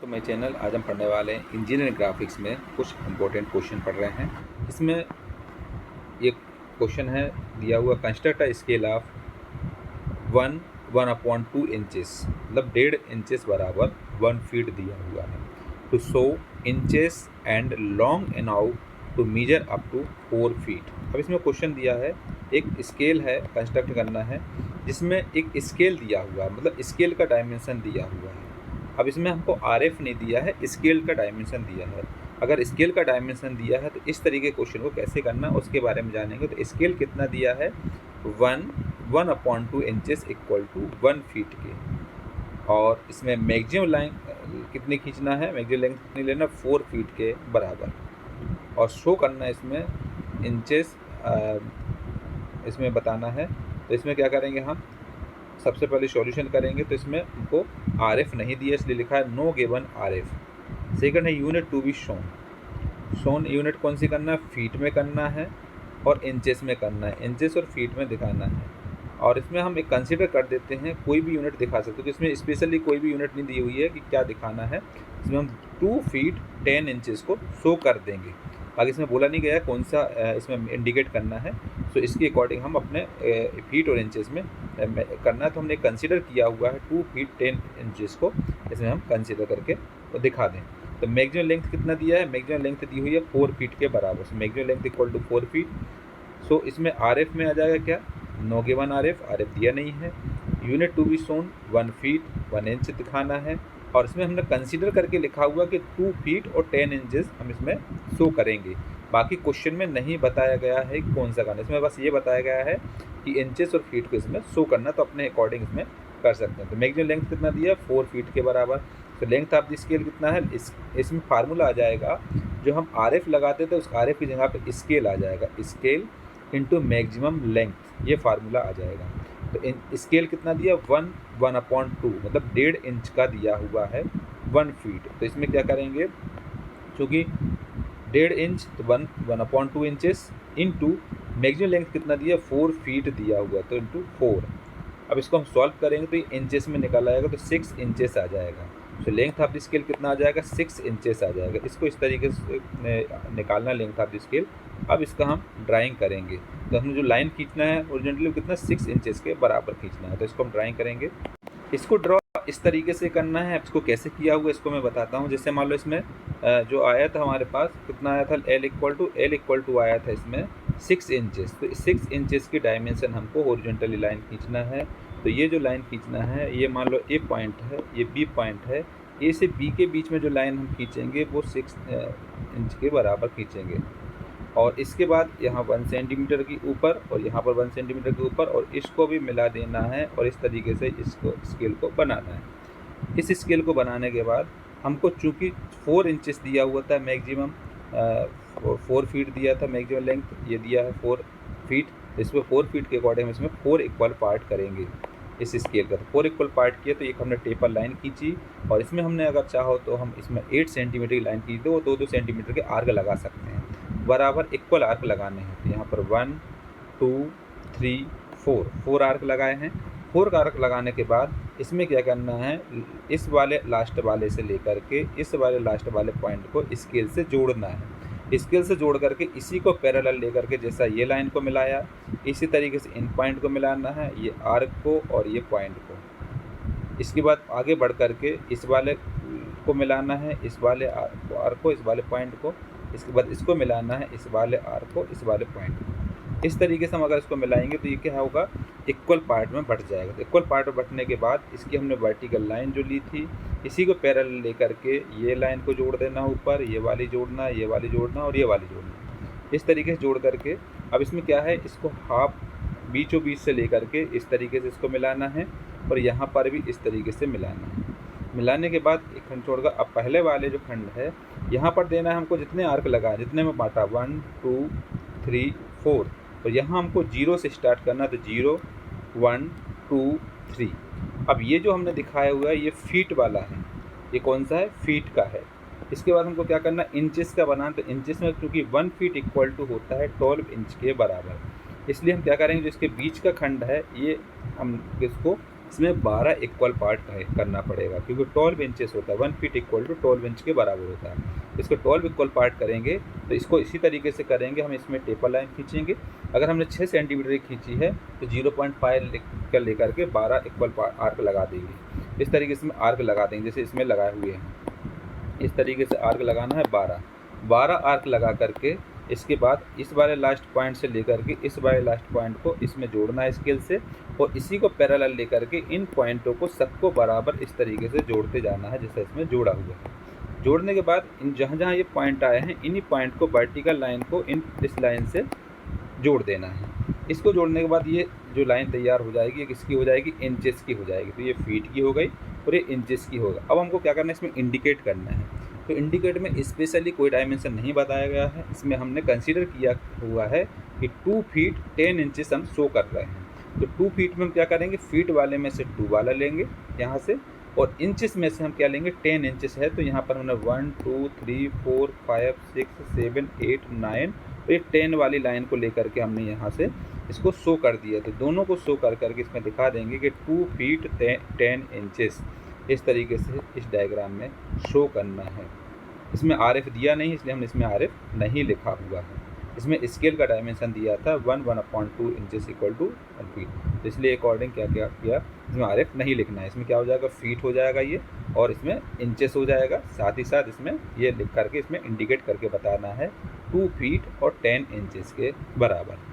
तो मेरे चैनल आज हम पढ़ने वाले हैं इंजीनियरिंग ग्राफिक्स में कुछ इम्पोर्टेंट क्वेश्चन पढ़ रहे हैं। इसमें ये क्वेश्चन है दिया हुआ construct a scale of 1/2 inches, मतलब 1.5 इंचेस बराबर 1 फीट दिया हुआ है। To show inches and long enough to measure up to 4 feet. अब इसमें क्वेश्चन दिया है, एक स्केल है कंस्ट्रक्ट करना है जिसमें एक स्केल दिया हुआ है, मतलब स्केल का डायमेंशन दिया हुआ है। अब इसमें हमको RF नहीं दिया है, स्केल का डायमेंशन दिया है। अगर स्केल का डायमेंशन दिया है तो इस तरीके क्वेश्चन को कैसे करना उसके बारे में जानेंगे। तो स्केल कितना दिया है, 1/2 इंचेस इक्वल टू 1 फीट के। और इसमें मैक्सिमम लाइन कितनी खींचना है, मैक्सिमम लेंथ कितनी लेना, 4 फीट के बराबर। और शो करना है इसमें इंचेस, इसमें बताना है। तो इसमें क्या करेंगे, हम सबसे पहले सॉल्यूशन करेंगे। तो इसमें हमको RF नहीं दिया इसलिए लिखा है नो गिवन RF। सेकंड है unit to be shown unit कौन सी करना है, फीट में करना है और इंचेस में करना है, इंचेस और फीट में दिखाना है। और इसमें हम एक कंसीडर कर देते हैं, कोई भी यूनिट दिखा सकते हो। तो इसमें स्पेशली कोई भी यूनिट नहीं दी हुई है कि क्या दिखाना है। इसमें हम 2 फीट 10 इंचेस को शो कर देंगे। आगे इसमें बोला नहीं गया है कौन सा इसमें इंडिकेट करना है। तो इसके अकॉर्डिंग हम अपने फीट और इंचेस में करना है। तो हमने कंसीडर किया हुआ है 2 फीट 10 इंचेस को, इसमें हम कंसीडर करके तो दिखा दें। तो मैक्सिमम लेंथ कितना दिया है, मैक्सिमम लेंथ दी हुई है 4 फीट के बराबर। So maximum length equal to 4 feet. So इसमें RF में आ जाएगा क्या, नो गिवन RF दिया नहीं है। Unit to be shown 1 feet 1 inch दिखाना है। और इसमें हमने कंसीडर करके लिखा हुआ कि 2 फीट और 10 इंचेस हम इसमें शो करेंगे। बाकी क्वेश्चन में नहीं बताया गया है कौन सा करना, इसमें बस ये बताया गया है कि इंचेस और फीट को इसमें शो करना। तो अपने अकॉर्डिंग इसमें कर सकते हैं। तो मैक्सिमम लेंथ कितना दिया, 4 फीट के बराबर। तो लेंथ ऑफ द स्केल कितना है, इसमें फार्मूला आ जाएगा, जो हम RF लगाते थे उस RF की जगह पे स्केल आ जाएगा, स्केल इंटू मैक्सिमम लेंथ, ये फार्मूला आ जाएगा। तो स्केल कितना दिया, 1/2, मतलब 1.5 इंच का दिया हुआ है 1 फीट। तो इसमें क्या करेंगे, चूँकि 1.5 इंच तो 1/2 इंचेस इंटू मैक्सिमम लेंथ कितना दिया, 4 फीट दिया हुआ, तो इंटू 4। अब इसको हम सॉल्व करेंगे तो ये इंचेस में निकल आएगा, तो 6 इंचेस आ जाएगा। तो लेंथ ऑफ द स्केल कितना आ जाएगा, 6 इंचेस आ जाएगा। इसको इस तरीके से निकालना लेंथ ऑफ द स्केल। अब इसका हम ड्राइंग करेंगे। तो हमें जो लाइन खींचना है ओरिजिनली कितना, 6 इंचेस के बराबर खींचना है। तो इसको हम ड्राइंग करेंगे। इसको ड्रॉ इस तरीके से करना है। इसको कैसे किया हुआ इसको मैं बताता हूँ। जैसे मान लो इसमें जो आया था हमारे पास कितना आया था, L इक्वल टू आया था इसमें 6 इंचेस। तो 6 इंचेस की डायमेंशन हमको हॉरिजॉन्टली लाइन खींचना है। तो ये जो लाइन खींचना है, ये मान लो A पॉइंट है, ये B पॉइंट है। A से B के बीच में जो लाइन हम खींचेंगे वो 6 इंच के बराबर खींचेंगे। और इसके बाद यहाँ 1 सेंटीमीटर के ऊपर और यहाँ पर 1 सेंटीमीटर के ऊपर, और इसको भी मिला देना है। और इस तरीके से इसको स्केल को बनाना है। इस स्केल को बनाने के बाद हमको चूँकि 4 इंचेस दिया हुआ था मैक्सिमम, 4 फीट दिया था मैक्सिमम लेंथ, ये दिया है 4 फीट। इसमें 4 फीट के अकॉर्डिंग हम इसमें 4 इक्वल पार्ट करेंगे इस स्केल का। तो 4 इक्वल पार्ट किया तो एक हमने टेपर लाइन खींची। और इसमें हमने अगर चाहो तो हम इसमें 8 सेंटीमीटर की लाइन खींच दो, 2-2 सेंटीमीटर के आर्क लगा सकते हैं, बराबर इक्वल आर्क लगाने हैं। तो यहाँ पर 1 2 3 4 आर्क लगाए हैं। 4 आर्क लगाने के बाद इसमें क्या करना है, इस वाले लास्ट वाले से लेकर के इस वाले लास्ट वाले पॉइंट को स्केल से जोड़ना है। स्केल से जोड़ करके इसी को पैरेलल लेकर के, जैसा ये लाइन को मिलाया इसी तरीके से इन पॉइंट को मिलाना है, ये आर्क को और ये पॉइंट को। इसके बाद आगे बढ़ करके इस वाले को मिलाना है, इस वाले आर्क को, इस वाले पॉइंट को। इसके बाद इसको मिलाना है, इस वाले आर्क को, इस वाले पॉइंट को। इस तरीके से हम अगर इसको मिलाएंगे तो ये क्या होगा, इक्वल पार्ट में बट जाएगा। तो इक्वल पार्ट में बटने के बाद इसकी हमने वर्टिकल लाइन जो ली थी, इसी को पैरेलल लेकर के ये लाइन को जोड़ देना ऊपर, ये वाली जोड़ना, ये वाली जोड़ना और ये वाली जोड़ना। इस तरीके से जोड़ करके अब इसमें क्या है, इसको हाफ बीचों बीच से लेकर के इस तरीके से इसको मिलाना है, और यहाँ पर भी इस तरीके से मिलाना है। मिलाने के बाद एक खंड छोड़कर अब पहले वाले जो खंड है यहाँ पर देना है हमको, जितने आर्क लगा जितने में बांटा 1 2 3 4। तो यहाँ हमको 0 से स्टार्ट करना, तो 0 1 2 3। अब ये जो हमने दिखाया हुआ है ये फीट वाला है, ये कौन सा है, फीट का है। इसके बाद हमको क्या करना, इंचेस का बनाना। तो इंचेस में क्योंकि 1 फीट इक्वल टू होता है 12 इंच के बराबर, इसलिए हम क्या करेंगे, जो इसके बीच का खंड है ये हम इसको इसमें 12 इक्वल पार्ट करना पड़ेगा, क्योंकि 12 इंचेस होता है, 1 फीट इक्वल टू 12 इंच के बराबर होता है। इसको 12 इक्वल पार्ट करेंगे तो इसको इसी तरीके से करेंगे, हम इसमें टेपर लाइन खींचेंगे। अगर हमने 6 सेंटीमीटर की खींची है तो 0.5 लेकर के 12 इक्वल आर्क लगा देंगे। इस तरीके से आर्क लगा देंगे, जैसे इसमें लगाए हुए हैं। इस तरीके से आर्क लगाना है 12 आर्क लगा करके इसके बाद इस वाले लास्ट पॉइंट से लेकर के इस वाले लास्ट पॉइंट को इसमें जोड़ना है स्केल से, और इसी को पैरेलल लेकर के इन पॉइंटों को सबको बराबर इस तरीके से जोड़ते जाना है, जैसे इसमें जोड़ा हुआ है। जोड़ने के बाद इन जहाँ जहाँ ये पॉइंट आए हैं इन्हीं पॉइंट को वर्टिकल लाइन को इस लाइन से जोड़ देना है। इसको जोड़ने के बाद ये जो लाइन तैयार हो जाएगी, ये किसकी हो जाएगी, इंचेस की हो जाएगी। तो ये फीट की हो गई और ये इंचेस की होगा। अब हमको क्या करना है, इसमें इंडिकेट करना है। तो इंडिकेट में स्पेशली कोई डायमेंशन नहीं बताया गया है, इसमें हमने कंसीडर किया हुआ है कि 2 फीट 10 इंचेस हम शो कर रहे हैं। तो 2 फीट में हम क्या करेंगे, फीट वाले में से 2 वाला लेंगे यहाँ से, और इंचेस में से हम क्या लेंगे, 10 इंचेस है तो यहाँ पर हमने 1 2 3 4 5 6 7 8 9 तो ये 10 वाली लाइन को लेकर के हमने यहाँ से इसको शो कर दिया। तो दोनों को शो कर करके इसमें दिखा देंगे कि 2 फीट 10 इंचेस इस तरीके से इस डायग्राम में शो करना है। इसमें आरएफ दिया नहीं, इसलिए हमने इसमें आरएफ नहीं लिखा हुआ है। इसमें स्केल का डायमेंशन दिया था 1/2 इंचेस इक्वल टू 1 फीट, तो इसलिए अकॉर्डिंग क्या किया इसमें आरएफ नहीं लिखना है। इसमें क्या हो जाएगा, फीट हो जाएगा ये, और इसमें इंचेस हो जाएगा। साथ ही साथ इसमें ये लिख करके इसमें इंडिकेट करके बताना है 2 फीट और 10 इंचेस के बराबर।